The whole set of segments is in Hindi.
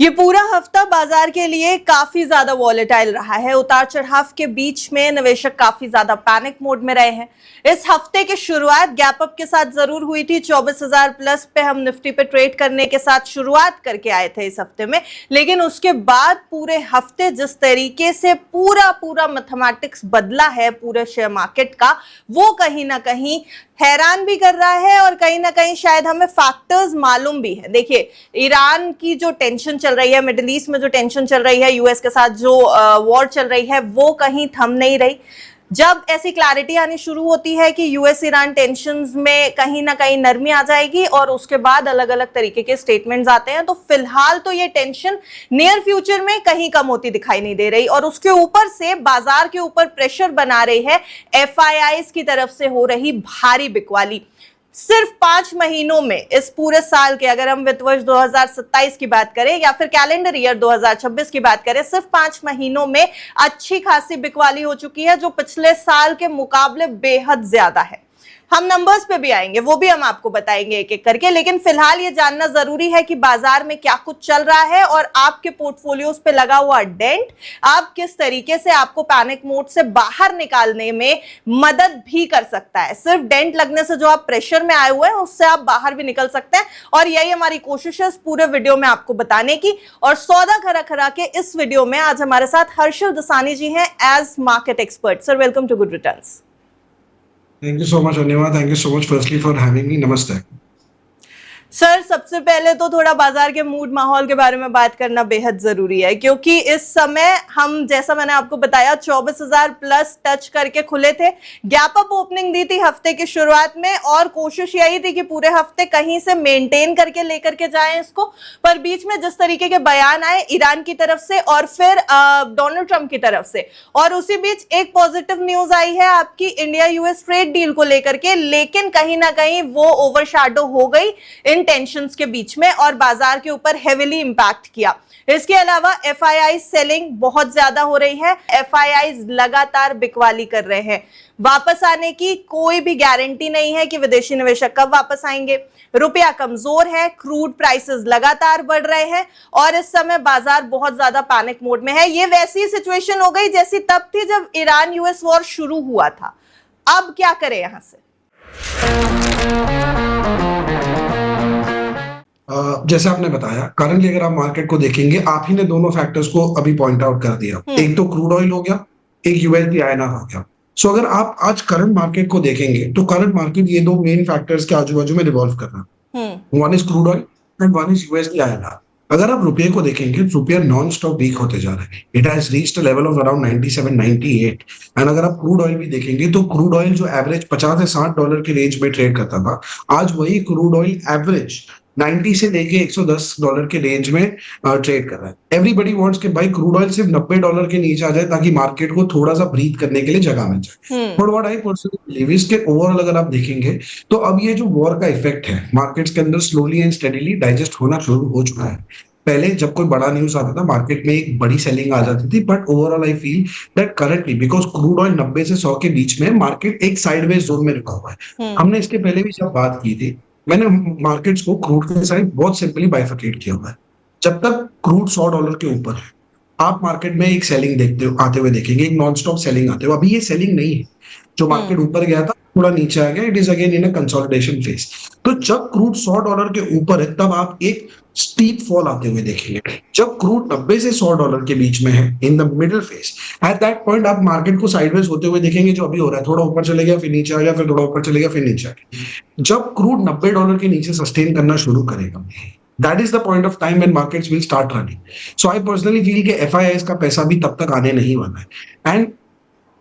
ये पूरा हफ्ता बाजार के लिए काफी ज्यादा वॉलेटाइल रहा है। उतार चढ़ाव के बीच में निवेशक काफी ज्यादा पैनिक मोड में रहे हैं। इस हफ्ते की शुरुआत गैप अप के साथ जरूर हुई थी। 24,000 प्लस पे हम निफ्टी पे ट्रेड करने के साथ शुरुआत करके आए थे इस हफ्ते में, लेकिन उसके बाद पूरे हफ्ते जिस तरीके से पूरा मैथमेटिक्स बदला है पूरे शेयर मार्केट का, वो कहीं ना कहीं हैरान भी कर रहा है और कहीं ना कहीं शायद हमें फैक्टर्स मालूम भी है। देखिए, ईरान की जो टेंशन चल रही है, मिडिल ईस्ट में जो टेंशन चल रही है, यूएस के साथ जो वॉर चल रही है, वो कहीं थम नहीं रही। जब ऐसी क्लैरिटी आनी शुरू होती है कि यूएस ईरान टेंशंस में कहीं ना कहीं नरमी आ जाएगी और उसके बाद अलग अलग तरीके के स्टेटमेंट्स आते हैं, तो फिलहाल तो ये टेंशन नियर फ्यूचर में कहीं कम होती दिखाई नहीं दे रही। और उसके ऊपर से बाजार के ऊपर प्रेशर बना रही है एफआईआईज की तरफ से हो रही भारी बिकवाली। सिर्फ 5 महीनों में इस पूरे साल के, अगर हम वित्त वर्ष 2027 की बात करें या फिर कैलेंडर ईयर 2026 की बात करें, सिर्फ 5 महीनों में अच्छी खासी बिकवाली हो चुकी है, जो पिछले साल के मुकाबले बेहद ज्यादा है। हम नंबर्स पे भी आएंगे, वो भी हम आपको बताएंगे एक एक करके, लेकिन फिलहाल ये जानना जरूरी है कि बाजार में क्या कुछ चल रहा है और आपके पोर्टफोलियोज पे लगा हुआ डेंट आप किस तरीके से आपको पैनिक मोड से बाहर निकालने में मदद भी कर सकता है। सिर्फ डेंट लगने से जो आप प्रेशर में आए हुए हैं उससे आप बाहर भी निकल सकते हैं, और यही हमारी कोशिश है इस पूरे वीडियो में आपको बताने की। और सौदा खरा खरा के इस वीडियो में आज हमारे साथ हर्षल दसानी जी हैं as market expert. Sir, welcome to Good Returns. Thank you so much, Anima. Thank you so much firstly for having me. Namaste. Sir, सबसे पहले तो थोड़ा बाजार के मूड माहौल के बारे में बात करना बेहद जरूरी है, क्योंकि इस समय हम, जैसा मैंने आपको बताया, 24,000 प्लस टच करके खुले थे। गैप अप ओपनिंग दी थी हफ्ते की शुरुआत में और कोशिश यही थी कि पूरे हफ्ते कहीं से मेंटेन करके लेकर के जाएं इसको, पर बीच में जिस तरीके के बयान आए ईरान की तरफ से और फिर डोनाल्ड ट्रंप की तरफ से, और उसी बीच एक पॉजिटिव न्यूज आई है आपकी इंडिया यूएस ट्रेड डील को लेकर के, लेकिन कहीं ना कहीं वो ओवरशैडो हो गई इन टेंशंस के बीच में और बाजार के ऊपर हेवीली इंपैक्ट किया। इसके अलावा एफआईआई सेलिंग बहुत ज्यादा हो रही है। एफआईआई लगातार बिकवाली कर रहे हैं। वापस आने की कोई भी गारंटी नहीं है कि विदेशी निवेशक कब वापस आएंगे। रुपया कमजोर है, क्रूड प्राइसेस लगातार बढ़ रहे हैं और इस समय बाजार बहुत ज्यादा पैनिक मोड में है। ये वैसी सिचुएशन हो गई जैसी तब थी जब ईरान यूएस वॉर शुरू हुआ था। अब क्या करें यहां से? जैसे आपने बताया, करंटली अगर आप मार्केट को देखेंगे, आप ही ने दोनों फैक्टर्स को अभी पॉइंट आउट कर दिया। एक तो क्रूड ऑयल हो गया, एक यूएसडी आईएनआर हो गया। सो अगर आप आज करंट मार्केट को देखेंगे तो करंट मार्केट ये दो मेन फैक्टर्स के आजू बाजू में रिवॉल्व कर रहा है। One is crude oil and one is USD INR. अगर आप रुपये को देखेंगे, रुपया नॉन स्टॉप वीक होते जा रहा है। It has reached a level of around 97, 98। And अगर आप क्रूड ऑयल भी देखेंगे तो क्रूड ऑयल जो एवरेज 50 से 60 डॉलर के रेंज में ट्रेड करता था, आज वही क्रूड ऑयल एवरेज 90 से लेके 110 डॉलर के रेंज में ट्रेड कर रहा है। एवरीबडी वांट्स कि भाई क्रूड ऑयल सिर्फ 90 डॉलर के नीचे आ जाए ताकि मार्केट को थोड़ा सा ब्रीथ करने के लिए जगह मिल जाए। But what I personally believe is के ओवरऑल अगर आप देखेंगे तो अब ये जो वॉर का इफेक्ट है मार्केट्स के अंदर स्लोली एंड स्टेडीली डाइजेस्ट होना शुरू हो चुका है। पहले जब कोई बड़ा न्यूज आता था मार्केट में एक बड़ी सेलिंग आ जाती थी, but overall I feel that currently because crude oil 90 से 100 के बीच में मार्केट एक साइडवेज जोन में रुका हुआ है। हमने इसके पहले भी जब बात की थी, मैंने मार्केट्स को क्रूड के साइड बहुत सिंपली बाइफरकेट किया हुआ है। जब तक क्रूड 100 डॉलर के ऊपर है, आप मार्केट में एक सेलिंग देखते हो, आते हुए देखेंगे, एक नॉन स्टॉप सेलिंग आते हो। अभी ये सेलिंग नहीं है। जो मार्केट ऊपर गया था थोड़ा नीचे आ गया, it is again in a consolidation phase. तो जब क्रूड 100 डॉलर के ऊपर है तब आप एक स्टीप फॉल आते हुए देखेंगे। जब क्रूड 90 से 100 डॉलर के बीच में है, in the middle phase, eight that point आप मार्केट को साइडवेज होते हुए देखेंगे, जो अभी हो रहा है। थोड़ा ऊपर चले गया, फिर नीचे आ गया, फिर थोड़ा ऊपर चले गया, फिर नीचे आ गया। जब क्रूड 90 डॉलर के नीचे सस्टेन करना शुरू करेगा, that is the point of time when markets will start running. So I personally feel कि FIIs का पैसा भी तब तक आने नहीं वाला है। एंड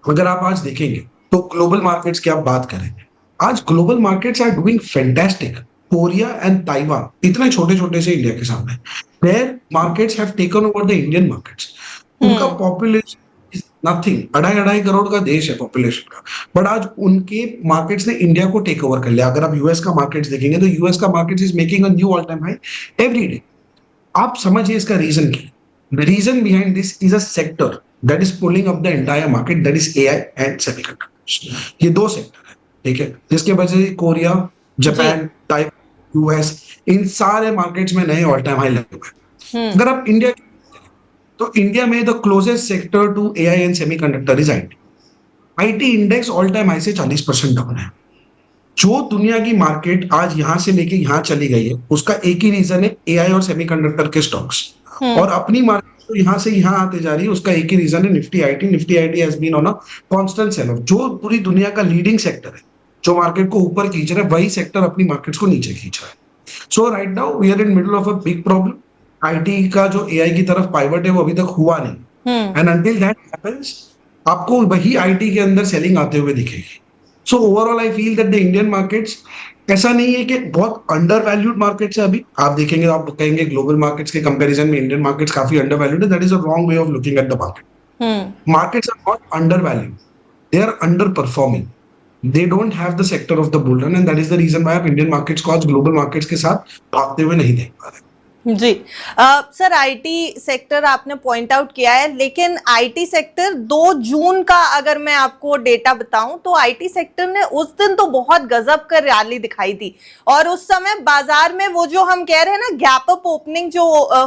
अगर आप आज देखेंगे तो ग्लोबल मार्केट्स की आप बात करें, आज global markets are doing fantastic. Korea and Taiwan इतने छोटे छोटे से इंडिया के सामने, their markets have taken over the Indian markets. उनका पॉपुलेशन नथिंग, 2.5 करोड़ का देश है पॉपुलेशन का, बट आज उनके मार्केट्स ने इंडिया को टेक ओवर कर लिया। अगर आप यूएस का मार्केट्स देखेंगे तो यूएस का market is making a new all time high every day. आप समझिए इसका रीजन क्या। The reason behind this is a sector that is pulling up the entire market, that is AI and semiconductors. ये दो सेक्टर है, ठीक है, जिसके वजह से कोरिया, जापान, यूएस, इन सारे मार्केट्स में नए ऑल टाइम हाई लगे हुए हैं। अगर आप इंडिया, तो इंडिया में the closest sector to AI and semiconductor is IT. IT index all time high से 40% डाउन है। जो दुनिया की मार्केट आज यहां से लेके यहां चली गई है, उसका एक ही रीजन है, एआई और सेमीकंडक्टर के स्टॉक्स। और अपनी मार्केट तो यहां से यहां आते जा रही है, उसका एक ही रीजन है, Nifty IT. Nifty IT has been on a constant sell off. जो पूरी दुनिया का लीडिंग सेक्टर है, जो मार्केट को ऊपर खींच रहा है, वही सेक्टर अपनी मार्केट्स को नीचे खींच रहा है। So right now we are in middle of a big problem. IT का जो एआई की तरफ पाइवट है, वो अभी तक हुआ नहीं। एंड अंटिल दैट हैपेंस, आपको वही आईटी के अंदर सेलिंग आते हुए दिखेगी। So overall I feel that the Indian markets, ऐसा नहीं है कि बहुत अंडर वैल्यूड मार्केट्स है। अभी आप देखेंगे, आप कहेंगे ग्लोबल मार्केट्स के कंपैरिजन में इंडियन मार्केट्स काफी अंडर वैल्यूड है। That is a wrong way of looking at the market. Markets are not undervalued, they are underperforming. They don't have the sector of the bull run, and that is the reason why आप इंडियन मार्केट्स को आज ग्लोबल मार्केट्स के साथ भागते हुए नहीं देख पा रहे। जी सर, आईटी सेक्टर आपने पॉइंट आउट किया है, लेकिन आईटी सेक्टर 2 जून का अगर मैं आपको डेटा बताऊं तो आईटी सेक्टर ने उस दिन तो बहुत गजब कर रैली दिखाई थी। और उस समय बाजार में वो जो हम कह रहे हैं ना गैप अप ओपनिंग जो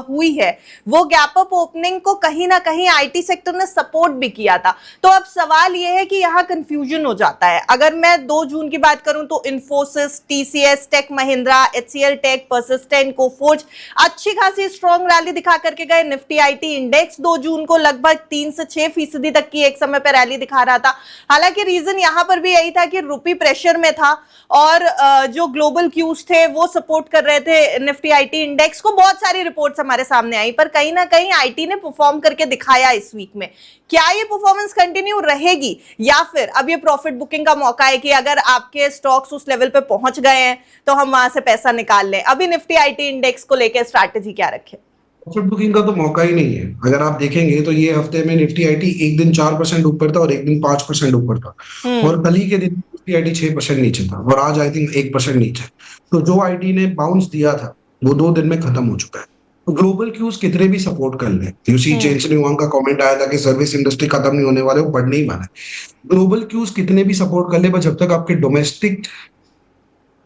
हुई है, वो गैप अप ओपनिंग को कहीं ना कहीं आईटी सेक्टर ने सपोर्ट भी किया था। तो अब सवाल ये है कि यहाँ कंफ्यूजन हो जाता है। अगर मैं 2 जून की बात करूं तो इन्फोसिस, टीसीएस, टेक महिंद्रा, एचसीएल टेक, परसिस्टेंट, कोफोर्ज अच्छी खासी स्ट्रॉन्ग रैली दिखा करके गए। निफ्टी आईटी इंडेक्स 2 जून को लगभग 3 से 6% तक की एक समय पर रैली दिखा रहा था। हालांकि रीजन यहां पर भी यही था कि रुपी प्रेशर में था और जो ग्लोबल क्यूज थे वो सपोर्ट कर रहे थे निफ्टी आईटी इंडेक्स को। बहुत सारी रिपोर्ट्स हमारे सामने आई, पर कहीं ना कहीं आईटी ने परफॉर्म करके दिखाया इस वीक में। क्या ये परफॉर्मेंस कंटिन्यू रहेगी, या फिर अब ये प्रॉफिट बुकिंग का मौका है कि अगर आपके स्टॉक्स उस लेवल पे पहुंच गए हैं तो हम वहां से पैसा निकाल लें? अभी निफ्टी आईटी इंडेक्स को लेकर स्ट्रैटेजी क्या रखें? प्रॉफिट बुकिंग का तो मौका ही नहीं है। अगर आप देखेंगे तो ये हफ्ते में निफ्टी आईटी एक दिन 4% ऊपर था और एक दिन 5% ऊपर था, और कल ही के दिन निफ्टी आईटी 6% नीचे था, और आज आई थिंक 1% नीचे। तो जो आईटी ने बाउंस दिया था वो 2 दिन में खत्म हो चुका है। तो ग्लोबल क्यूज कितने भी सपोर्ट कर ले, यूसी चेंज वांग का कमेंट आया था कि सर्विस इंडस्ट्री खत्म नहीं होने वाले, वो बढ़ने ही वाला है। ग्लोबल क्यूज कितने भी सपोर्ट कर ले, पर जब तक आपके डोमेस्टिक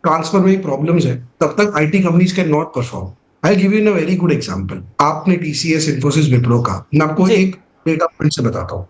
ट्रांसफर में प्रॉब्लम्स है, तब तक IT companies can not perform. I give you a very good example. आपने टीसीएस, इन्फोसिस, विप्रो का, मैं आपको एक डेटा पॉइंट से बताता हूँ।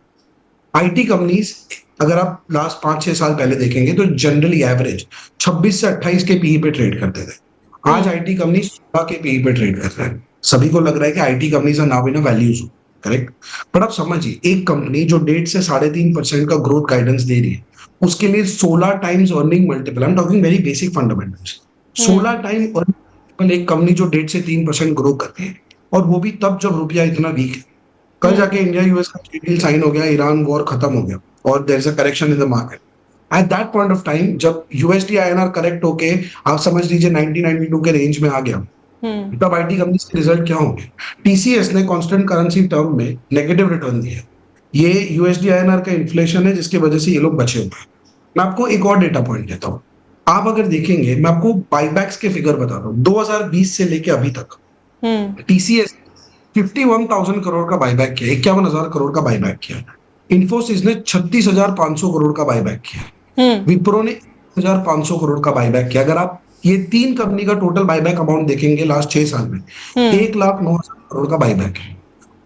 आईटी कंपनीज अगर आप लास्ट 5-6 साल पहले देखेंगे तो जनरली एवरेज 26 से 28 के पीई पे ट्रेड करते थे। आज आईटी कंपनी 16 के पीई पे ट्रेड कर रहे हैं। सभी को लग रहा है कि IT companies are now in a values, correct? पर आप समझिए, एक कंपनी जो 1.5 से 3.5% का ग्रोथ गाइडेंस दे रही है, उसके लिए 16 times earning multiple, I am talking very basic fundamentals, 16 time earning, एक कंपनी जो 1.5 से 3% ग्रो करती है, और वो भी तब जब रुपया इतना वीक है। कल जाके इंडिया यूएस का ट्रेड डील साइन हो गया, ईरान वॉर खत्म हो गया, और there is a correction in the market. At that point of time जब यूएसडी आईएनआर करेक्ट होके आप समझ लीजिए 90-92 के रेंज में आ गया, तब आईटी कंपनी के रिजल्ट क्या होंगे? टीसीएस ने कांस्टेंट करेंसी टर्म में नेगेटिव रिटर्न दिया। ये यूएसडी आईएनआर का इन्फ्लेशन है जिसकी वजह से ये लोग बचे हुए हैं। मैं आपको एक और डेटा पॉइंट देता हूँ। आप अगर देखेंगे, मैं आपको बाईबैक्स के फिगर बताता हूँ। 2020 से लेके अभी तक टीसीएस 51,000 करोड़ का बाईबैक किया, 51,000 करोड़ का बाईबैक किया। इन्फोसिस ने 36,500 करोड़ का बाईबैक किया। विप्रो ने 1,500 करोड़ का बाईबैक किया। अगर आप ये 3 कंपनी का टोटल बाईबैक अमाउंट देखेंगे लास्ट 6 साल में, 1,09,000 करोड़ का बाईबैक है।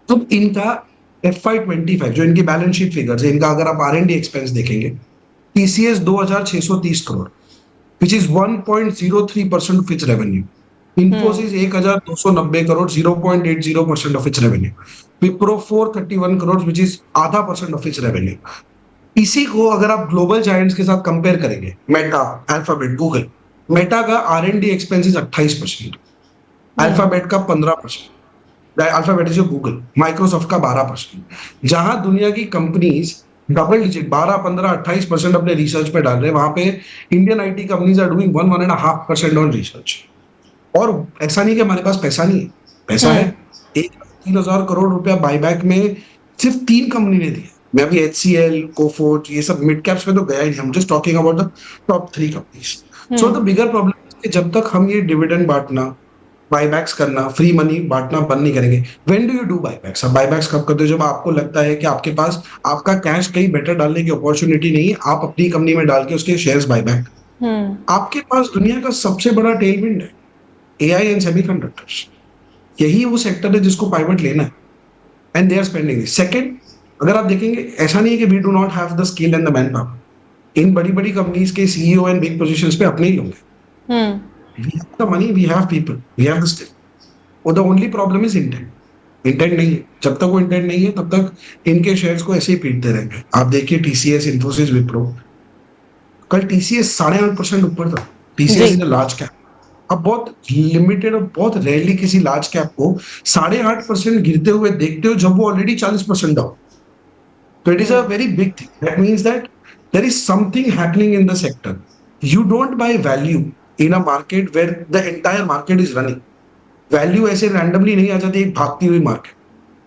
तो इनका FY25 जो इनकी बैलेंस शीट फिगर्स है, इनका अगर आप R&D एक्सपेंस देखेंगे, TCS 2,630 crore, which is 1.03% of its revenue. Infosys 1,290 crore, 0.80% of its revenue. Wipro 431 crore, which is 0.5% of its revenue. इसी को अगर आप ग्लोबल जायंट्स के साथ कंपेयर करेंगे, मेटा, अल्फाबेट, गूगल, मेटा का R&D एक्सपेंस 28%, अल्फाबेट का 15%, अल्फाबेट इज गूगल, माइक्रोसॉफ्ट का 12%। जहां दुनिया की कंपनीज डबल डिजिट 12, 15, 28% अपने रिसर्च पे डाल रहे हैं, वहां पे Indian IT companies are doing 1.5% on research. और ऐसा नहीं कि हमारे पास पैसा नहीं है, पैसा है। 3,000 करोड़ रुपया बाईबैक में सिर्फ 3 कंपनी ने दिया। मैं अभी HCL, कोफोर्ज, ये सब मिड कैप्स में तो गया ही नहीं, हम just talking about the top 3 companies. So the bigger problem कि जब तक हम ये डिविडेंड बांटना, बाईबैक्स करना, फ्री मनी बांटना बंद नहीं करेंगे। When do you do buybacks? अब बाईबैक्स कब करते हो? जब आपको लगता है कि आपके पास आपका कैश कहीं बेटर डालने की अपॉर्चुनिटी नहीं है, आप अपनी कंपनी में डाल के उसके शेयर्स बाईबैक। आपके पास दुनिया का सबसे बड़ा टेलविंड है, एआई एंड सेमीकंडक्टर्स। यही वो सेक्टर है जिसको पाइवट लेना है, and they are spending. Second, अगर आप देखेंगे, ऐसा नहीं है कि we do not have the skill and the man power. इन बड़ी बड़ी कंपनीज के सीईओ एंड बिग पोजीशंस पे अपने ही लोग हैं। Hmm. We have the money, we have people, we have the skill. और the only problem is intent. Intent नहीं है, जब तक वो इंटेंट नहीं है तब तक इनके शेयर्स को ऐसे ही पीटते रहेंगे। आप देखिए टीसीएस, इन्फोसिस, विप्रो, कल टीसीएस 8.5% ऊपर था। TCS ji. Is a large cap. अब बहुत लिमिटेड और बहुत रेयरली किसी लार्ज कैप को 8.5% गिरते हुए देखते हो जब वो already 40% down. So it is a very big thing. That means that there is something happening in the sector. You don't buy value in a market where the entire market is running. Value ऐसे randomly नहीं आ जाती, एक भागती हुई market.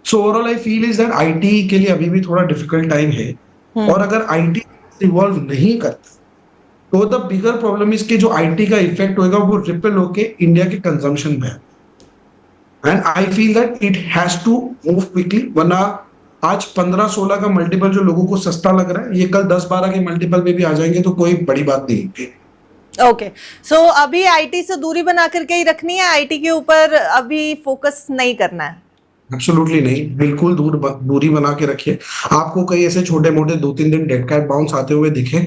So overall I feel is that IT के लिए अभी भी थोड़ा difficult time है। और अगर IT evolve नहीं करता तो the bigger problem is कि जो IT का इफेक्ट होगा वो रिपल होके इंडिया के कंजम्पशन पे है। And I feel that it has to move quickly, वरना आज 15-16 का मल्टीपल जो लोगों को सस्ता लग रहा है, ये कल 10-12 के मल्टीपल में भी आ जाएंगे तो कोई बड़ी बात नहीं है। ओके, सो अभी आईटी से दूरी बना करके ही रखनी है, आईटी के ऊपर अभी फोकस नहीं करना है? एब्सोल्युटली नहीं, बिल्कुल दूरी बना के रखिए। आपको कई ऐसे छोटे मोटे 2-3 दिन डेड कैट बाउंस आते हुए दिखे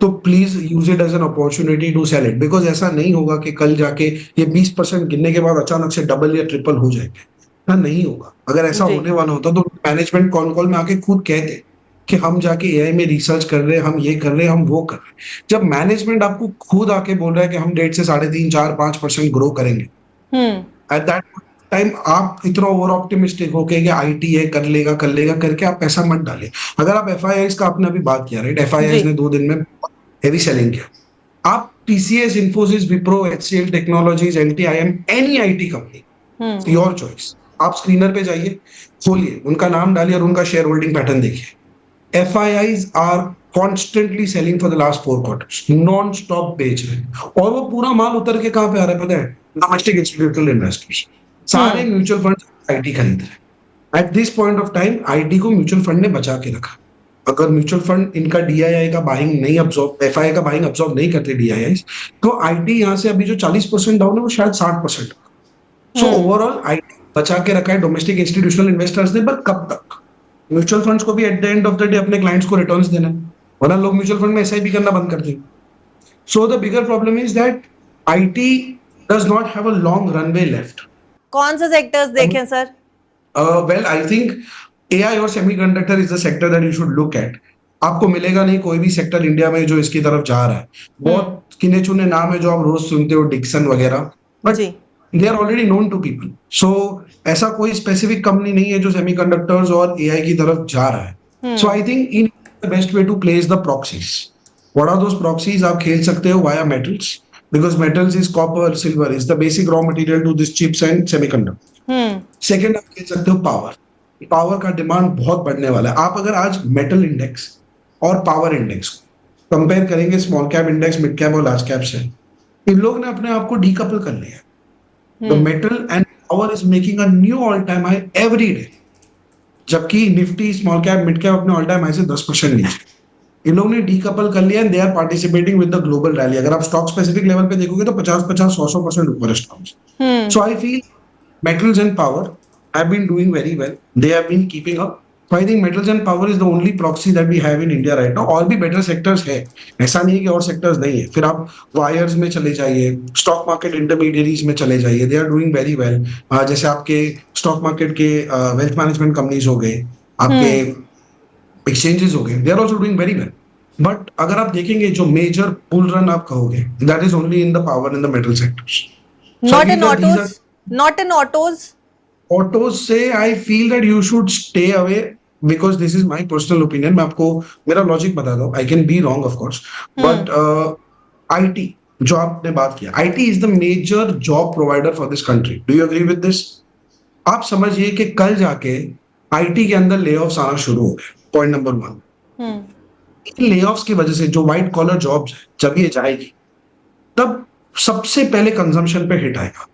तो please use it as an opportunity to sell it, because ऐसा नहीं होगा कि कल जाके ये 20% गिरने के बाद अचानक से डबल या ट्रिपल हो जाएंगे। ना, नहीं होगा। अगर ऐसा जी। होने वाला होता तो मैनेजमेंट कॉन कॉल में आके खुद कहते कि हम जाके एआई में रिसर्च कर रहे हैं, हम ये कर रहे हैं, हम वो कर रहे हैं। जब मैनेजमेंट आपको खुद आके बोल रहा है कि हम 1.5 से 3.5, 4-5% ग्रो करेंगे, एट दैट टाइम आप इतना ओवर ऑप्टिमिस्टिक होके कि आईटी है, कर लेगा करके आप पैसा मत डालिए। अगर आप एफआईआईज का आपने अभी बात किया, राइट, एफआईआईज जी। ने 2 दिन में हेवी सेलिंग किया। आप TCS, Infosys, Wipro, HCL Technologies, LTIM, any IT company, your choice, आप स्क्रीनर पे जाइए, खोलिए, उनका नाम डालिए और उनका शेयर होल्डिंग पैटर्न देखिए। FIIs are constantly selling for the last 4 quarters, non stop बेच रहे हैं। और वो पूरा माल उतर के कहां पे आ रहा है पता है? डोमेस्टिक इंस्टीट्यूशनल इन्वेस्टर्स, सारे म्यूचुअल फंड आईटी खरीद रहे हैं। At this point of time IT को म्यूचुअल फंड ने बचा के रखा। अगर म्यूचुअल फंड इनका डीआईआई का बाइंग नहीं अब्सॉर्ब, एफआई का बाइंग अब्सॉर्ब नहीं करते डीआईआई, तो आईटी यहां से अभी जो 40% डाउन है वो शायद 60%। सो ओवरऑल आईटी बचा के रखा है डोमेस्टिक इंस्टीट्यूशनल इन्वेस्टर्स ने, बट कब तक? म्यूचुअल फंड्स को भी at the end of the day अपने क्लाइंट्स को रिटर्न्स देना है, वरना लोग म्यूचुअल फंड में एसआईपी करना बंद कर देंगे। So the bigger problem is that IT does not have a long runway left. कौन से सेक्टर्स देखें sir? Well, I think AI और semiconductor is the sector that you should look at. आपको मिलेगा नहीं कोई भी सेक्टर इंडिया में जो इसकी तरफ जा रहा है। बहुत गिने चुने नाम है जो आप रोज सुनते हो, डिक्सन वगैरह, बट जी। They are already known to people. So ऐसा कोई स्पेसिफिक कंपनी नहीं है जो सेमीकंडक्टर्स और एआई की तरफ जा रहा है। So I think in the best way to place the proxies. What are those proxies? आप खेल सकते हो via metals, because metals is copper, silver is the basic raw material to this chips and semiconductor. Second, आप कह सकते हो पावर। पावर का डिमांड बहुत बढ़ने वाला है। आप अगर आज मेटल इंडेक्स और पावर इंडेक्स कंपेयर करेंगे small cap index, mid cap और लार्ज कैप से, इन लोग ने अपने आप को डीकपल कर लिया। The metal and power is making a new all time high every day, जबकि Nifty, small cap, mid cap अपने ऑल टाइम हाई से 10% नीचे। इन लोगों ने डीकपल कर लिया and they are participating with the global rally. अगर आप स्टॉक स्पेसिफिक लेवल पे देखोगे तो 50-50, 100% ऊपर है stocks. So I feel metals and power have been doing very well. They have been keeping up. So I think metals and power is the only proxy that we have in India right now. और भी better sectors है, ऐसा नहीं है कि और sectors नहीं है। फिर आप wires में चले जाइए, stock market intermediaries में चले जाइए, they are doing very well. जैसे आपके stock market के wealth management companies हो गए, आपके exchanges हो गए, they are also doing very well. But अगर आप देखेंगे जो major bull run आप कहोगे, that is only in the power and the metal sectors. So I Not feel in that these autos? Not in autos? Autos से I feel that you should stay away, because this is my personal opinion. मैं आपको मेरा लॉजिक बताता हूँ, I can be wrong of course, but IT जो आपने बात किया, IT is the major job provider for this country. Do you agree with this? आप समझिए कि कल जाके आईटी के अंदर ले ऑफ्स आना शुरू हो गए, पॉइंट नंबर 1। इन ले ऑफ्स की वजह से जो व्हाइट कॉलर जॉब्स है, जब ये जाएगी तब सबसे पहले कंजम्पशन पे हिट आएगा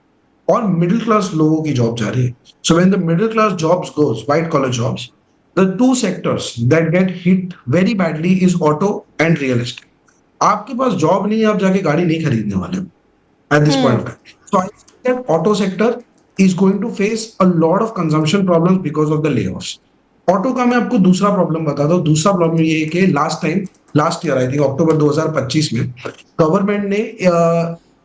और मिडिल क्लास लोगों की जॉब जा रही है। So when the middle class jobs goes, white collar jobs, the 2 sectors that get hit very badly is auto and real estate. आपके पास जॉब नहीं है, आप जाके गाड़ी नहीं खरीदने वाले at this point of time. So I think that auto sector is going to face a lot of consumption problems because of the layoffs. Auto का मैं आपको दूसरा प्रॉब्लम बताता हूँ. दूसरा प्रॉब्लम ये है कि लास्ट ईयर आई थिंक अक्टूबर 2025 में गवर्नमेंट ने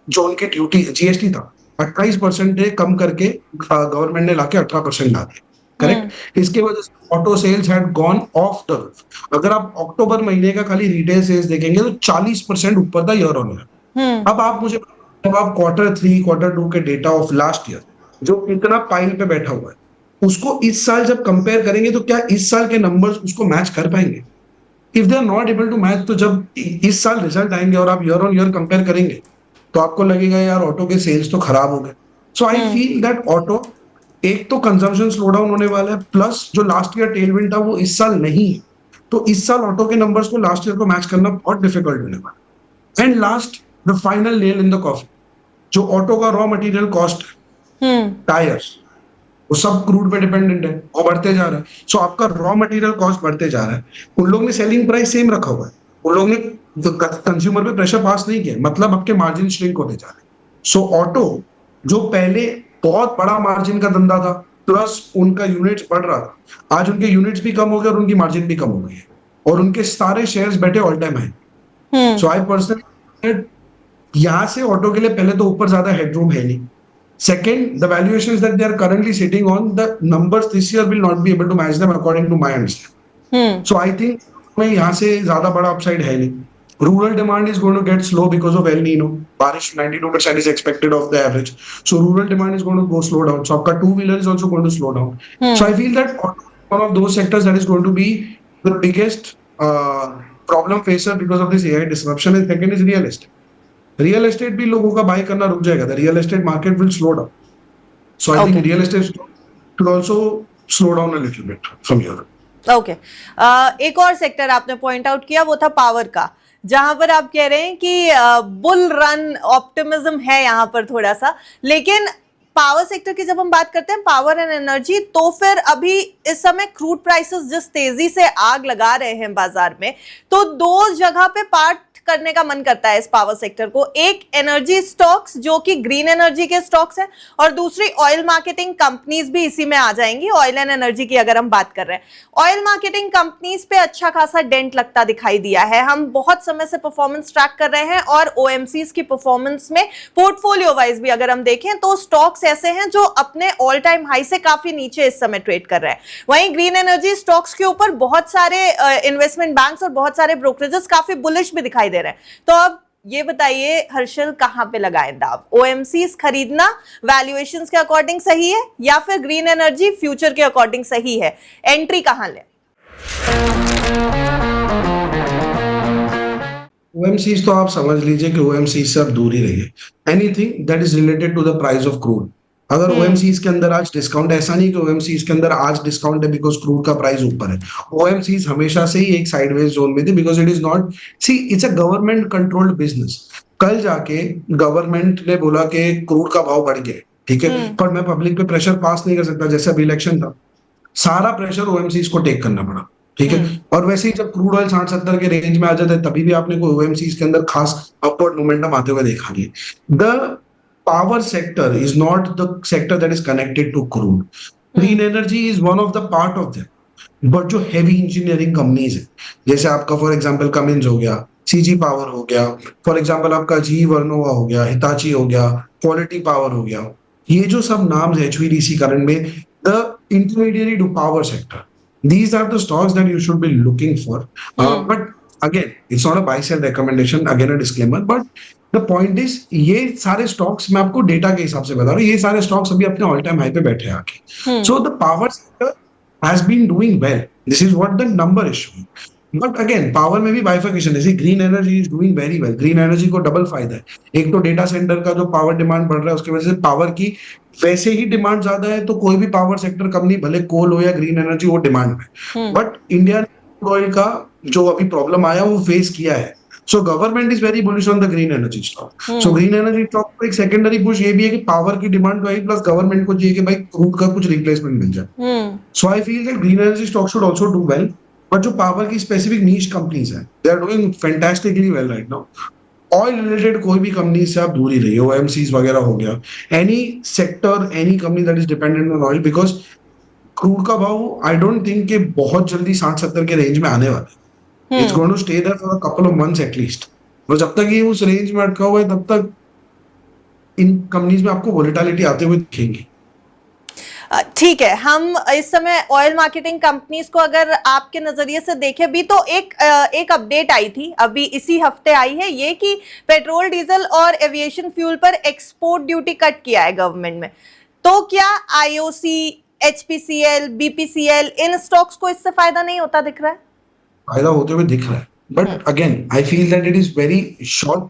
जो उनके ड्यूटी जीएसटी था 28% कम करके गवर्नमेंट ने लाके 18% ला दिया. करेक्ट. इसके वजह से auto sales had gone off the roof. अगर आप अक्टूबर महीने का खाली रिटेल सेल्स देखेंगे तो 40% ऊपर था ईयर ऑन ईयर. अब आप मुझे, जब आप Q3 Q2 के डेटा ऑफ लास्ट ईयर जो इतना पाइल पे बैठा हुआ है उसको इस साल जब कंपेयर करेंगे तो क्या इस साल के नंबर्स उसको मैच कर पाएंगे? If they are not able to match, तो जब इस साल रिजल्ट आएंगे और आप ईयर ऑन ईयर कंपेयर करेंगे तो आपको लगेगा यार ऑटो के सेल्स तो खराब हो गए. सो आई फील दैट ऑटो, एक तो कंजम्पशन स्लो डाउन होने वाला है, प्लस जो लास्ट ईयर टेलविंड था वो इस साल नहीं है. तो इस साल ऑटो के नंबर्स को लास्ट ईयर को मैच करना बहुत डिफिकल्ट होने वाला है. And last, the final nail in the coffee, जो ऑटो का रॉ मटेरियल कॉस्ट है, टायर्स, वो सब क्रूड पे डिपेंडेंट है, वो बढ़ते जा रहा है. सो आपका रॉ मटेरियल कॉस्ट बढ़ते जा रहा है. उन लोग ने सेलिंग प्राइस सेम रखा हुआ है, उन लोग ने कंज्यूमर पे प्रेशर पास नहीं किया, मतलब आपके मार्जिन श्रिंक होते जा रहे हैं. सो ऑटो जो पहले बहुत बड़ा मार्जिन का धंधा था, प्लस उनका यूनिट्स बढ़ रहा था, आज उनके यूनिट्स भी कम हो गए और उनकी मार्जिन भी कम हो गई है और उनके सारे शेयर्स बैठे all time high. So I personally, यहां से ऑटो के लिए पहले तो ऊपर ज्यादा हेडरूम है नहीं. Second, the valuations that they are currently sitting on, the numbers this year will not be able to match them according to my understanding. So I think मैं यहाँ से ज्यादा बड़ा अपसाइड है नहीं. Rural demand is going to get slow because of El Nino. बारिश 92% is expected of the average. So rural demand is going to go slow down. So आपका two wheeler is also going to slow down. So I feel that one of those sectors that is going to be the biggest problem facer because of this AI disruption. And second is real estate. Real estate भी लोगों का बाय करना रुक जाएगा. The real estate market will slow down. So I think real estate should also slow down a little bit from here. Okay. एक और सेक्टर आपने पॉइंट आउट किया, वो था पावर का, जहां पर आप कह रहे हैं कि बुल रन ऑप्टिमिज्म है यहाँ पर थोड़ा सा. लेकिन पावर सेक्टर की जब हम बात करते हैं, पावर एंड एनर्जी, तो फिर अभी इस समय क्रूड प्राइसेस जिस तेजी से आग लगा रहे हैं बाजार में, तो दो जगह पे पार्ट करने का मन करता है इस पावर सेक्टर को. एक एनर्जी स्टॉक्स जो कि ग्रीन एनर्जी के स्टॉक्स हैं, और दूसरी ऑयल मार्केटिंग कंपनीज भी इसी में आ जाएंगी. ऑयल एंड एनर्जी की अगर हम बात कर रहे हैं, ऑयल मार्केटिंग कंपनीज पे अच्छा खासा डेंट लगता दिखाई दिया है. हम बहुत समय से परफॉर्मेंस ट्रैक कर रहे हैं और ओएमसीज की परफॉर्मेंस में पोर्टफोलियो वाइज भी अगर हम देखें तो स्टॉक्स ऐसे हैं जो अपने ऑल टाइम हाई से काफी नीचे इस समय ट्रेड कर रहे हैं. वहीं ग्रीन एनर्जी स्टॉक्स के ऊपर बहुत सारे इन्वेस्टमेंट बैंक्स और बहुत सारे ब्रोकरेजेस काफी बुलिश भी दिखाई दे रहे हैं. तो अब ये बताइए हर्षल, कहां पे लगाएं दाव? ओएमसीज खरीदना वैल्यूएशंस के अकॉर्डिंग सही है या फिर ग्रीन एनर्जी फ्यूचर के अकॉर्डिंग सही है? एंट्री कहां लें? ओएमसीज तो आप समझ लीजिए कि ओएमसीज से आप दूर ही रहिए. Anything that is related to the price of crude. अगर ओएमसीज के अंदर आज डिस्काउंट, ऐसा नहीं कि ओएमसीज के अंदर आज डिस्काउंट है बिकॉज क्रूड का प्राइस ऊपर है. ओएमसीज हमेशा से ही एक साइडवेज जोन में थे because it is not, see it's a government controlled business. कल जाके गवर्नमेंट ने बोला कि क्रूड का भाव बढ़ गया, ठीक है, पर मैं पब्लिक पे प्रेशर पास नहीं कर सकता. जैसे अभी इलेक्शन था, सारा प्रेशर ओएमसीज को टेक करना पड़ा, ठीक है. और वैसे ही जब क्रूड ऑयल 60-70 के रेंज में आ जाता है तभी भी आपने कोई ओएमसीज के अंदर खास अपवर्ड मोमेंटम आते हुए देखा नहीं. The power sector is not the sector that is connected to crude. Green energy is one of the part of them. But जो heavy engineering companies है, जैसे आपका फॉर एग्जांपल कमिंस हो गया, सीजी पावर हो गया, फॉर एग्जांपल आपका जी वर्नोवा हो गया, हिताची हो गया, क्वालिटी पावर हो गया, ये जो सब नाम है HVDC करंट में, the intermediary to power sector, these are the stocks that you should be looking for. But again, it's not a buy sell recommendation, again a disclaimer, but the point is, ये सारे स्टॉक्स मैं आपको डेटा के हिसाब से बता रहा हूँ, ये सारे स्टॉक्स अभी अपने ऑल टाइम हाई पे बैठे हैं आके. So the power sector has been doing well. This is what the number is showing. But again, power में भी बाइफर्केशन है. Green energy is doing very well. Green energy को डबल फायदा है. एक तो डेटा सेंटर का जो पावर डिमांड बढ़ रहा है उसकी वजह से पावर की वैसे ही डिमांड ज्यादा है, तो कोई भी पावर सेक्टर कंपनी भले कोल हो या ग्रीन एनर्जी वो डिमांड में. बट इंडिया ने ऑयल का जो अभी प्रॉब्लम आया वो फेस किया है. So government is very bullish on the green energy stock. So green energy stock को एक secondary push ये भी है कि पावर की डिमांड तो है, प्लस गवर्नमेंट को चाहिए कि भाई क्रूड का कुछ रिप्लेसमेंट मिल जाए. So I feel that green energy stock should also do well. But जो पावर की स्पेसिफिक नीश कंपनीज हैं, they are doing fantastically well right now. Oil related कोई भी कंपनी से आप दूर ही रहिए, ओएमसीज वगैरह हो गया, any sector, any company that is dependent on oil, because crude का भाव आई डोंट थिंक कि बहुत जल्दी 60-70 के रेंज में आने वाला है। It's going to stay there for a couple of months at least. और जब तक ये उस रेंज में अटका हुआ है तब तक इन कंपनीज में आपको वोलेटिलिटी आते हुए दिखेंगी। ठीक है, हम इस समय ऑयल मार्केटिंग कंपनीज को अगर आपके नजरिए से देखें भी तो एक अपडेट आई थी, अभी इसी हफ्ते आई है ये कि पेट्रोल, डीजल और एविएशन फ्यूल पर एक्सपोर्ट ड्यूटी कट किया है गवर्नमेंट में। तो क्या आईओसी, एचपीसीएल, बीपीसीएल इन स्टॉक्स को इससे फायदा नहीं होता दिख रहा है? फायदा होते हुए दिख रहा है, but again I feel that it is very short,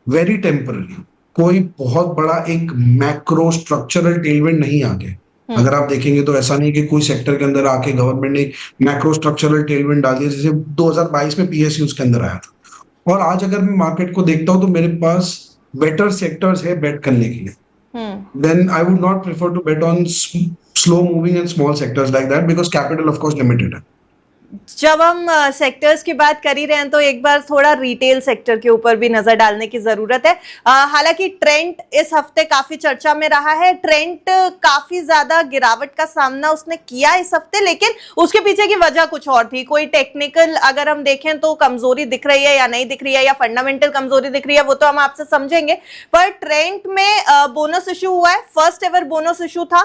very temporary. कोई बहुत बड़ा एक मैक्रो स्ट्रक्चरल टेलविंड नहीं आ गया। अगर आप देखेंगे तो ऐसा नहीं कि कोई सेक्टर के अंदर आके गवर्नमेंट ने मैक्रो स्ट्रक्चरल टेलविंड डाल दिया, जैसे 2022 में पीएसयूज के अंदर आया था। और आज अगर मैं मार्केट को देखता हूं तो मेरे पास बेटर सेक्टर्स है बेट करने के लिए। Then I would not prefer to bet on slow moving and small sectors like that, because capital of course limited है। जब हम सेक्टर्स की बात कर ही रहे हैं तो एक बार थोड़ा रिटेल सेक्टर के ऊपर भी नजर डालने की जरूरत है। हालांकि ट्रेंड इस हफ्ते काफी चर्चा में रहा है। ट्रेंड काफी ज्यादा गिरावट का सामना उसने किया इस हफ्ते, लेकिन उसके पीछे की वजह कुछ और थी। कोई टेक्निकल अगर हम देखें तो कमजोरी दिख रही है या नहीं दिख रही है, या फंडामेंटल कमजोरी दिख रही है, वो तो हम आपसे समझेंगे। पर ट्रेंड में बोनस इशू हुआ है, फर्स्ट एवर बोनस इशू था।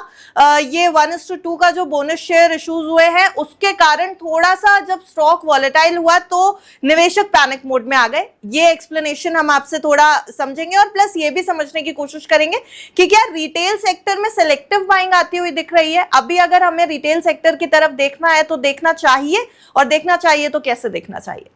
ये 1:2 का जो बोनस शेयर इशूज हुए हैं उसके कारण थोड़ा सा जब स्टॉक वॉलेटाइल हुआ तो निवेशक पैनिक मोड में आ गए। ये एक्सप्लेनेशन हम आपसे थोड़ा समझेंगे और प्लस ये भी समझने की कोशिश करेंगे कि क्या रिटेल सेक्टर में सिलेक्टिव बाइंग आती हुई दिख रही है। अभी अगर हमें रिटेल सेक्टर की तरफ देखना है तो देखना चाहिए, और देखना चाहिए तो कैसे देखना चाहिए?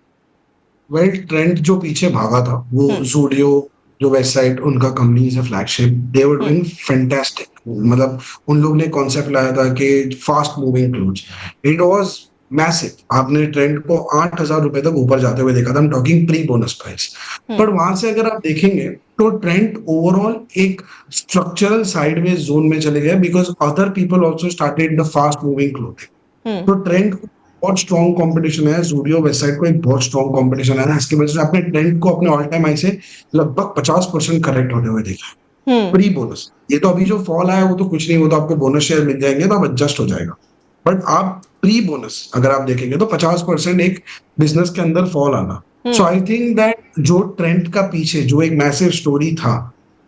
वेल, ट्रेंड जो पीछे भागा था वो ज़ूडियो जो वेबसाइट उनका कंपनी है flagship, they were doing fantastic. मतलब उन लोग ने कॉन्सेप्ट लाया था कि fast moving clothes, it was massive. आपने ट्रेंड को 8,000 रुपए तक ऊपर जाते हुए देखा था, हम टॉकिंग प्री बोनस प्राइस। पर वहां से अगर आप देखेंगे तो ट्रेंड ओवरऑल एक स्ट्रक्चरल साइडवेज जोन में चले गए, because other people also started the fast moving clothing. तो ट्रेंड बहुत स्ट्रॉन्ग कंपटीशन है, ज़ूडियो वेबसाइट को एक बहुत स्ट्रॉन्ग कंपटीशन है। इसकी वजह से आपने ट्रेंड को अपने ऑल टाइम हाई से लगभग 50% करेक्ट होते हुए देखा है प्री बोनस। ये तो अभी जो फॉल आया वो तो कुछ नहीं, वो तो आपको बोनस शेयर मिल जाएंगे तो आप एडजस्ट हो जाएगा। बट आप प्री बोनस अगर आप देखेंगे तो 50% एक बिजनेस के अंदर फॉल आना। सो आई थिंक दैट जो ट्रेंड का पीछे जो एक मैसिव स्टोरी था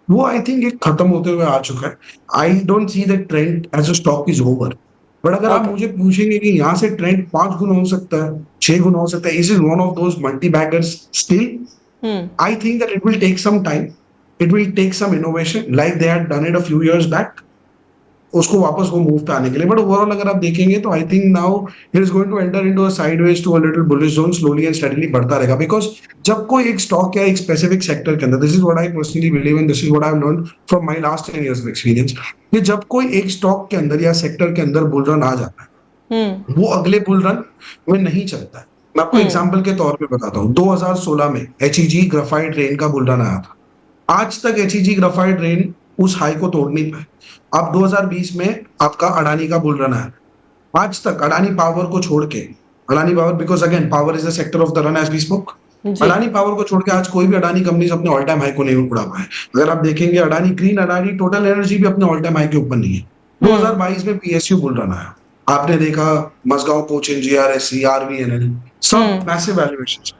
वो आई थिंक एक खत्म होते हुए आ चुका है। I don't see that trend as a stock is over. But अगर आप मुझे पूछेंगे कि यहाँ से ट्रेंड 5 गुना हो सकता है, 6 गुना हो सकता है, is is one of those multi baggers still? I think that it will take some time, it will take some innovation like they had done it a few years back, उसको वापस वो मूव पे आने के लिए। बट ओवरऑल अगर आप देखेंगे तो I think now it is going to enter into a sideways to a little bullish zone, slowly and steadily बढ़ता रहेगा। बिकॉज जब कोई एक स्टॉक या एक स्पेसिफिक सेक्टर के अंदर, this is what I personally believe in, this is what I have learned from my last 10 years of experience, कि जब कोई एक स्टॉक के अंदर या सेक्टर के अंदर बुल रन आ जाता है वो अगले बुल रन में नहीं चलता है। मैं आपको एग्जांपल के तौर पे बताता हूँ, 2016 में एचईजी ग्राफाइट रेन का बुल रन आया था। आज तक एचईजी ग्राफाइट रेन उस हाई को तोड़ नहीं पाए। अब 2020 में आपका अडानी का बुल रन है, आज तक अडानी पावर को छोड़ के, Adani power because again power is the sector of the run as we spoke, Adani power को छोड़ के आज कोई भी अडानी कंपनी अपने ऑल टाइम हाई को नहीं उड़ा पाए। अगर आप देखेंगे Adani green, Adani total energy भी अपने ऑल टाइम हाई के ऊपर नहीं है। 2022 में पीएसयू बुल रन आया, आपने देखा मजगांव कोचिन, जीआरएससी, आरवीएनएल, सब मैसिव वैल्यूएशंस।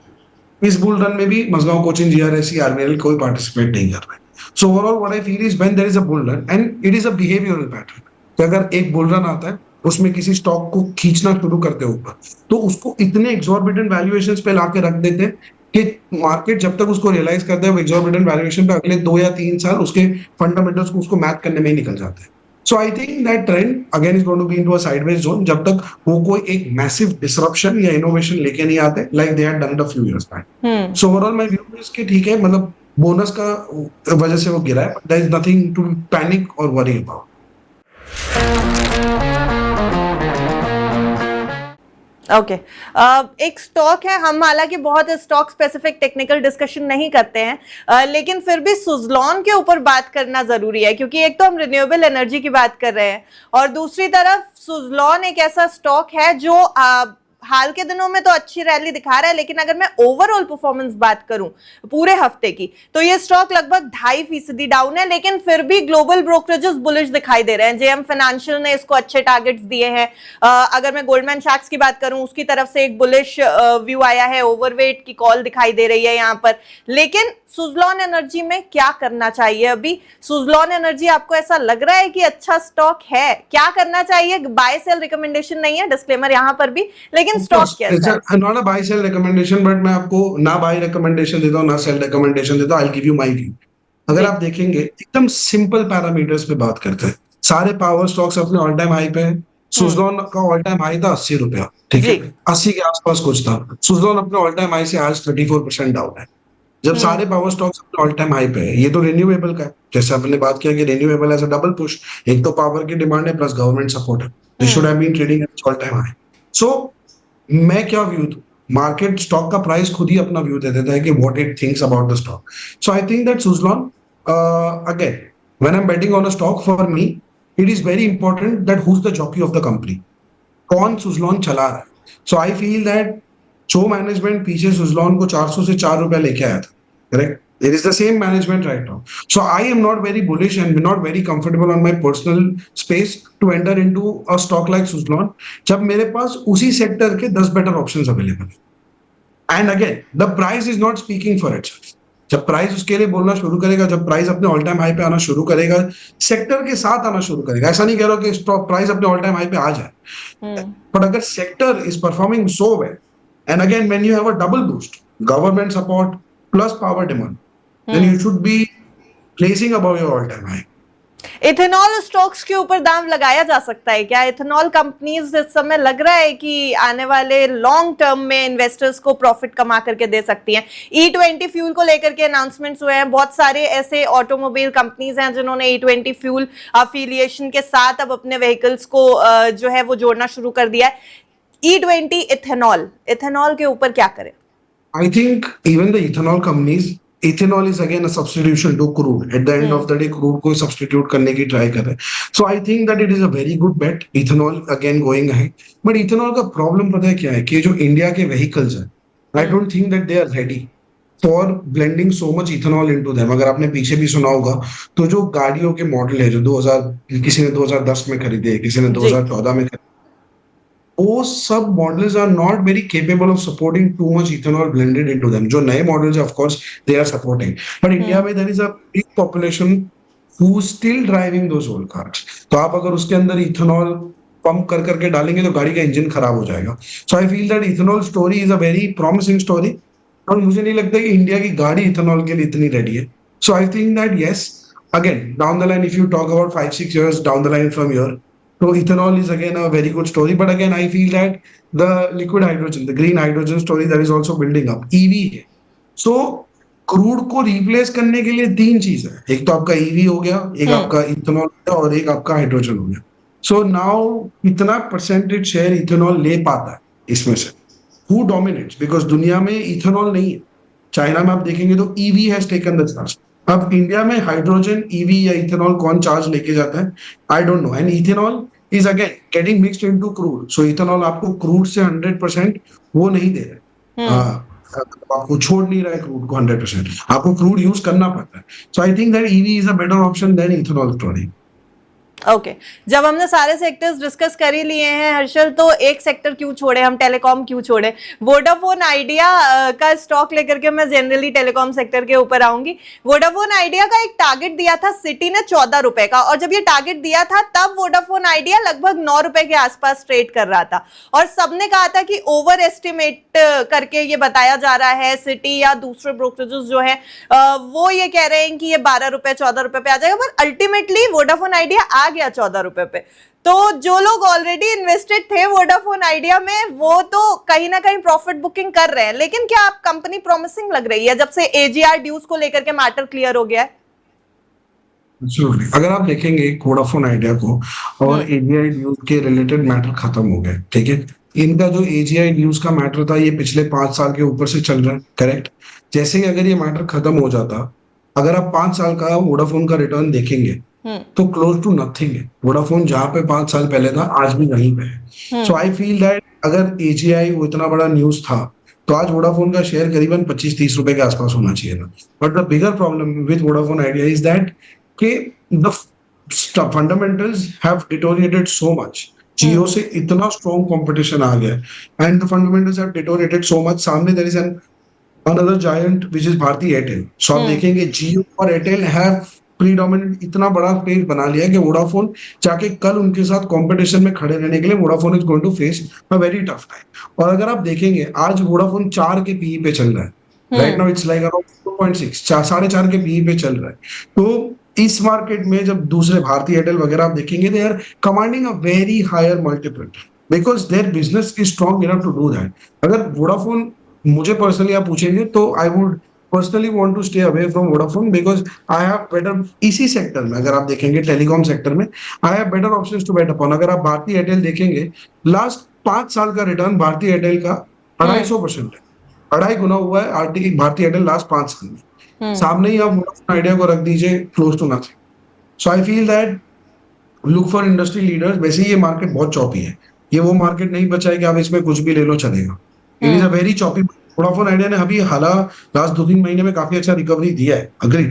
इस बुल रन में भी मजगांव कोचिन, जीआरएससी, आरवीएनएल कोई पार्टिसिपेट नहीं कर रहे। So overall what I feel is when there is a bull run and it is a behavioral pattern, कि अगर एक बुल रन आता है उसमें किसी स्टॉक को खींचना शुरू करते ऊपर तो उसको इतने एक्सॉर्बिटेंट वैल्यूएशंस पे लाके रख देते हैं कि मार्केट जब तक उसको रियलाइज करता है वो एक्सॉर्बिटेंट वैल्यूएशन पे अगले 2 या 3 साल उसके फंडामेंटल्स को उसको मैच करने में ही निकल जाते हैं। So I think that trend again is going to be into a sideways zone जब तक वो कोई एक मैसिव डिसरप्शन या इनोवेशन लेके नहीं आते like they had done it a few years back. So overall my view is कि ठीक है, मतलब बोनस का वजह से वो गिरा है, but there is nothing to panic और वरी अबाउट। ओके एक स्टॉक है, हम हालांकि बहुत स्टॉक स्पेसिफिक टेक्निकल डिस्कशन नहीं करते हैं, लेकिन फिर भी सुज़लॉन के ऊपर बात करना जरूरी है, क्योंकि एक तो हम रिन्यूएबल एनर्जी की बात कर रहे हैं और दूसरी तरफ सुज़लॉन एक ऐसा स्टॉक है जो हाल के दिनों में तो अच्छी रैली दिखा रहा है, लेकिन अगर मैं ओवरऑल परफॉर्मेंस बात करूं पूरे हफ्ते की, तो ये स्टॉक लगभग 2.5% डाउन है, लेकिन फिर भी ग्लोबल ब्रोकरेजेस बुलिश दिखाई दे रहे हैं। जेएम फाइनेंशियल ने इसको अच्छे टारगेट्स दिए हैं। अगर मैं गोल्डमैन सैक्स की बात करूं, उसकी तरफ से एक बुलिश व्यू आया है, ओवरवेट की कॉल दिखाई दे रही है यहां पर। लेकिन सुजलॉन एनर्जी में क्या करना चाहिए अभी? सुजलॉन एनर्जी आपको ऐसा लग रहा है कि अच्छा स्टॉक है? क्या करना चाहिए? बाय सेल रिकमेंडेशन नहीं है, डिस्क्लेमर यहां पर भी, लेकिन स्टॉक कैसा है? Not a buy sell recommendation, but मैं आपको ना बाय रिकमेंडेशन देता हूँ ना सेल रिकमेंडेशन देता हूँ। I give you my view. अगर आप देखेंगे एकदम सिंपल पैरामीटर्स पे बात करते हैं, सारे पावर स्टॉक्स अपने ऑल टाइम हाई पे है। सुजलॉन का ऑल टाइम हाई था 80 रुपया, ठीक है, 80 के आसपास कुछ था। सुजलॉन अपने ऑल टाइम हाई से आज 34% डाउन है। जब सारे पावर स्टॉक्स अपने ऑल टाइम हाई पे है, ये तो रिन्यूएबल का है, जैसे आपने बात किया कि renewable as a double push, एक तो पावर की डिमांड है प्लस गवर्नमेंट सपोर्ट है, they should have been trading at all time high. So मैं क्या व्यू दूं? मार्केट स्टॉक का प्राइस खुद ही अपना व्यू दे देता है कि what it thinks about the stock. So I think that Suzlon, again, when I'm betting on a stock, for me it is very important that who's the jockey of the company, कौन सुजलॉन चला रहा है। सो आई फील दैट जो मैनेजमेंट पीछे सुजलॉन को 400 से 4 रुपया लेके आया था, correct, it is the same management right now. So I am not very bullish and not very comfortable on my personal space to enter into a stock like Suzlon, जब मेरे पास उसी सेक्टर के 10 बेटर ऑप्शंस अवेलेबल है। And again the price is not speaking for itself. जब प्राइस उसके लिए बोलना शुरू करेगा, जब प्राइस अपने ऑल टाइम हाई पे आना शुरू करेगा, सेक्टर के साथ आना शुरू करेगा, ऐसा नहीं कह रहा कि स्टॉक प्राइस अपने ऑल टाइम हाई पे आ जाए, बट अगर sector is performing so well, and again when you have a double boost, government support plus power demand, then you should be placing above your all time high. Ethanol stocks के ऊपर दाम लगाया जा सकता है क्या? इथेनॉल कंपनीज इस समय लग रहा है कि आने वाले लॉन्ग टर्म में इन्वेस्टर्स को प्रॉफिट कमा करके दे सकती हैं। E20 फ्यूल को लेकर के अनाउंसमेंट्स हुए हैं। बहुत सारे ऐसे ऑटोमोबाइल कंपनीज हैं जिन्होंने E20 फ्यूल अफिलिएशन के साथ अब अपने व्हीकल्स को जो है वो जोड़ना शुरू कर दिया है। E20 इथेनॉल के ऊपर क्या करें? I think even the ethanol companies, ethanol is again a substitution to crude. At the end of the day, crude को substitute करने की try कर रहे हैं. So I think that it is a very good bet. Ethanol again going ahead. But ethanol का problem पता है क्या है? कि जो इंडिया के vehicles हैं, I don't think that they are ready for blending so much ethanol into them. अगर आपने पीछे भी सुना होगा, तो जो गाड़ियों के मॉडल है जो 2000, किसी ने 2010 में खरीदे, किसी ने 2014 में खरीदे, वो सब models are not very capable of supporting too much ethanol blended into them. जो नए मॉडल्स है of course they are supporting, but India में there is a big population who still driving those old cars. तो आप अगर उसके अंदर इथेनॉल पंप कर करके डालेंगे तो गाड़ी का इंजन खराब हो जाएगा। So I feel that ethanol story is a very promising story, और मुझे नहीं लगता कि इंडिया की गाड़ी इथेनॉल के लिए इतनी रेडी है। So I think that yes, again down the line, if you talk about 5-6 years down the line from here, so ethanol is again a very good story, but again I feel that the liquid hydrogen, the green hydrogen story, that is also building up. EV है, so क्रूड को रिप्लेस करने के लिए 3 चीज है, एक तो आपका EV हो गया, एक आपका इथेनॉल हो गया, और एक आपका हाइड्रोजन हो गया। सो नाउ कितना परसेंटेज शेयर इथेनॉल ले पाता है इसमें से, हु डोमिनेट्स, बिकॉज दुनिया में इथेनॉल नहीं है। चाइना में आप देखेंगे तो EV has taken the charge. अब इंडिया में हाइड्रोजन, EV या इथेनॉल कौन चार्ज लेके जाता है, I don't know. And ethanol is again getting mixed into crude, so ethanol आपको क्रूड से 100% वो नहीं दे रहा, आपको छोड़ नहीं रहा है क्रूड को 100%, आपको क्रूड यूज करना पड़ता है। So I think that EV is a better option than ethanol story. Okay जब हमने सारे सेक्टर्स डिस्कस कर ही लिए हैं हर्षल, तो एक सेक्टर क्यों छोड़े हम, टेलीकॉम क्यों छोड़े? वोडाफोन आइडिया का स्टॉक लेकर के मैं जनरली टेलीकॉम सेक्टर के ऊपर आऊंगी। वोडाफोन आइडिया का एक टारगेट दिया था सिटी ने 14 रुपए का, और जब ये टारगेट दिया था तब वोडाफोन आइडिया लगभग 9 रुपए के आसपास ट्रेड कर रहा था, और सबने कहा था कि ओवर एस्टिमेट करके ये बताया जा रहा है। सिटी या दूसरे ब्रोकरेजेस जो है वो ये कह रहे हैं कि ये 12 रुपए 14 रुपए पे आ जाएगा, पर अल्टीमेटली वोडाफोन आइडिया आ गया 14 रुपए पे। तो जो लोग ऑलरेडी इन्वेस्टेड थे वोडाफोन आइडिया में, वो तो कहीं ना कहीं प्रॉफिट बुकिंग कर रहे हैं। लेकिन क्या आप कंपनी प्रॉमिसिंग लग रही है जब से AGR ड्यूज को लेकर के मैटर क्लियर हो गया है? अगर आप देखेंगे वोडाफोन आइडिया को और AGI ड्यूज के रिलेटेड मैटर खत्म हो गए, ठीक है। इनका जो AGI ड्यूज का मैटर था ये पिछले 5 साल के ऊपर से चल रहा है, करेक्ट। जैसे ही अगर ये मैटर खत्म हो जाता, अगर आप 5 साल का वोडाफोन का रिटर्न देखेंगे तो क्लोज टू नथिंग है। वोडाफोन जहां पे 5 साल पहले था आज भी वहीं पे है। सो आई फील दैट अगर एजीआई वो इतना बड़ा न्यूज था तो आज वोडाफोन का शेयर करीबन 25-30 रुपए के आसपास होना चाहिए था। But the bigger problem with Vodafone Idea is that कि the fundamentals have deteriorated so much. Jio से इतना स्ट्रॉन्ग कंपटीशन आ गया and the fundamentals have deteriorated so much. सामने there is an another giant which is Bharti Airtel. So आप देखेंगे जियो और एयरटेल हैव प्रीडोमिनेंट इतना बड़ा स्पेस बना लिया कि वोडाफोन जाके कल उनके साथ कंपटीशन में खड़े रहने के लिए Vodafone is going to face a very tough time. और अगर आप देखेंगे आज वोडाफोन 4 के पीई पे चल रहा है। Right now it's like around 2.6 4.5 के पीई पे चल रहा है। तो इस मार्केट में जब दूसरे भारती एयरटेल वगैरह आप देखेंगे they are commanding a very higher multiple because their business is strong enough to do that. अगर वोडाफोन मुझे पर्सनली आप पूछेंगे तो I would personally want to stay away from Vodafone because I have better इसी सेक्टर में अगर आप देखेंगे टेलीकॉम सेक्टर में I have better options to bet upon. अगर आप भारती एयरटेल देखेंगे लास्ट 5 साल का रिटर्न भारती एयरटेल का 250% है। 2.5 गुना हुआ है आरटी भारती एयरटेल लास्ट 5 साल में। सामने ही आप वोडाफोन आइडिया को रख दीजिए close to nothing. So I feel that look for industry leaders. वैसे ही ये मार्केट बहुत चॉपी है। ये वो मार्केट नहीं बचा है कि आप इसमें कुछ भी ले लो चलेगा। It is a very choppy. Vodafone idea ने अभी हाल लास्ट 2-3 महीने में काफी अच्छा रिकवरी दिया है अग्री।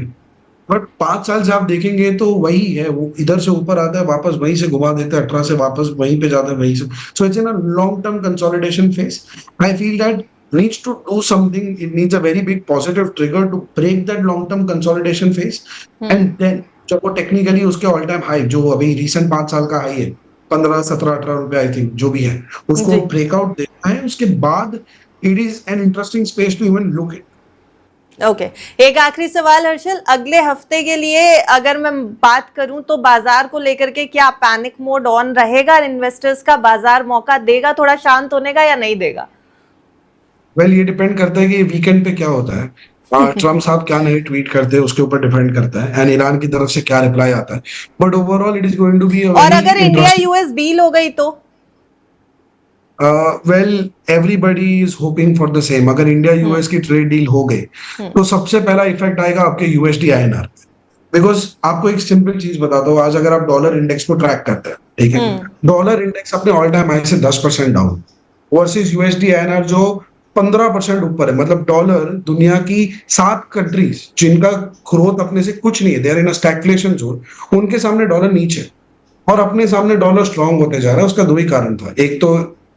बट 5 साल से आप देखेंगे तो वही है। वो इधर से ऊपर आता है वापस वहीं से घुमा देता है 18 से वापस वहीं पे जाता है वहीं से। So it's in a long term consolidation phase. I feel that needs to do something. It needs a very big positive trigger to break that long term consolidation phase. And then जब वो टेक्निकली उसके ऑल टाइम हाई जो अभी रिसेंट 5 साल का हाई है 15-17-18 रुपए आई थिंक जो भी है उसको ब्रेकआउट देना है। उसके बाद it is an interesting space to even look it. Okay एक आखिरी सवाल हर्षल, अगले हफ्ते के लिए अगर मैं बात करूं तो बाजार को लेकर के क्या पैनिक मोड ऑन रहेगा? इन्वेस्टर्स का बाजार मौका देगा थोड़ा शांत होने का या नहीं देगा? वेल ये डिपेंड करता है कि वीकेंड पे क्या होता है। ट्रम्प साहब क्या नए ट्वीट करते हैं उसके ऊपर डिपेंड करता है एंड ईरान की तरफ से क्या रिप्लाई आता है। But overall it is going to be a और अगर इंडिया यूएस डील हो गई तो well everybody is hoping for the same. अगर इंडिया यूएस की ट्रेड डील हो गई तो सबसे पहला इफेक्ट आएगा आपके यूएसडी आईएनआर। बिकॉज आपको एक सिंपल चीज बता दो, आज अगर आप डॉलर इंडेक्स को ट्रैक करते हैं ठीक है, डॉलर इंडेक्स अपने ऑल टाइम हाई से 10% डाउन वर्सेस यूएसडी आईएनआर जो 15% ऊपर है। मतलब डॉलर दुनिया की 7 कंट्रीज जिनका ग्रोथ अपने से कुछ नहीं है, they are in a स्टैग्फ्लेशन zone, उनके सामने डॉलर नीचे और अपने सामने डॉलर स्ट्रांग होते जा रहा है। उसका 2 ही कारण था, एक तो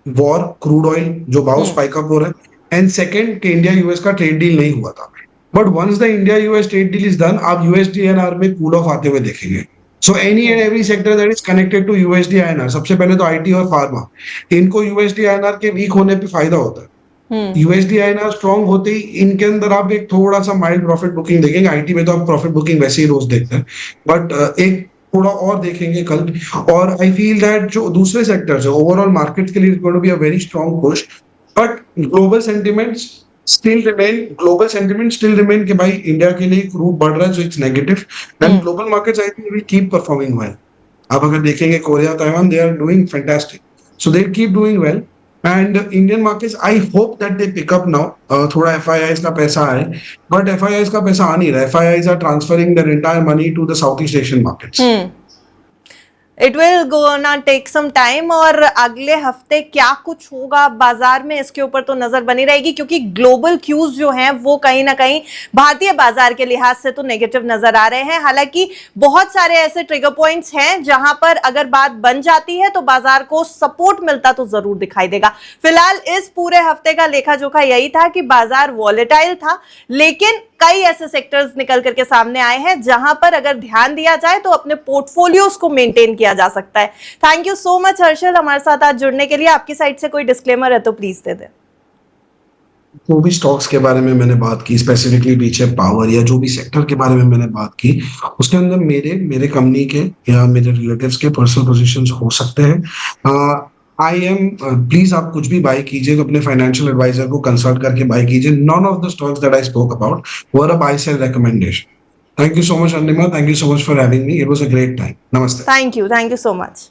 वॉर क्रूड ऑयल जो भाव स्पाइक अप हो रहा है एंड सेकंड कि इंडिया यूएस का ट्रेड डील नहीं हुआ था। But once the India US trade deal is done आप यूएसडी आईएनआर में कूल ऑफ आते हुए देखेंगे। So any and every sector that is connected to USD INR, सबसे पहले तो आईटी और फार्मा, इनको यूएसडी आईएनआर के वीक होने पे फायदा होता है। यूएसडी आईएनआर स्ट्रांग होते ही इनके अंदर आप एक थोड़ा सा माइल्ड प्रॉफिट बुकिंग देखेंगे। आईटी में तो आप प्रॉफिट बुकिंग वैसे ही रोज देखते हैं बट एक थोड़ा और देखेंगे कल। और आई फील दैट जो दूसरे सेक्टर्स है ओवरऑल मार्केट के लिए it's going to be a very strong push. But global sentiment still remain कि भाई इंडिया के लिए क्रूड बढ़ रहा है so it's negative and global markets I think will keep performing well. आप अगर देखेंगे Korea Taiwan they are doing fantastic, so they keep doing well and Indian markets I hope that they pick up now. थोड़ा FIIs का पैसा आए but FIIs का पैसा आ नहीं रहा है। FIIs are transferring their entire money to the Southeast Asian markets. It will go ना टेक सम टाइम। और अगले हफ्ते क्या कुछ होगा बाजार में इसके ऊपर तो नजर बनी रहेगी क्योंकि ग्लोबल क्यूज जो हैं वो कहीं ना कहीं भारतीय बाजार के लिहाज से तो नेगेटिव नजर आ रहे हैं। हालांकि बहुत सारे ऐसे ट्रिगर पॉइंट्स हैं जहां पर अगर बात बन जाती है तो बाजार को सपोर्ट मिलता तो जरूर दिखाई देगा। फिलहाल इस पूरे हफ्ते का लेखा जोखा यही था कि बाजार वॉलेटाइल था लेकिन कई ऐसे सेक्टर्स निकल करके सामने आए हैं जहां पर अगर ध्यान दिया जाए तो अपने पोर्टफोलियोज को मेंटेन किया जा सकता है। Thank you so much Harshal हमारे साथ आज जुड़ने के लिए। आपकी साइड से कोई डिस्क्लेमर है तो प्लीज दे दें। जो भी स्टॉक्स के बारे में मैंने बात की स्पेसिफिकली बीचे पावर या जो भी सेक्टर के बारे में मैंने बात की उसके अंदर मेरे कंपनी के या मेरे रिलेटिव्स के पर्सनल पोजीशंस हो सकते हैं। प्लीज आप कुछ भी बाय कीजिए तो अपने फाइनेंशियल एडवाइजर को कंसल्ट करके बाय कीजिए। None of the stocks that I spoke about were a buy sell recommendation. Thank you so much Anima, thank you so much for having me, it was a great time. नमस्ते। Thank you so much.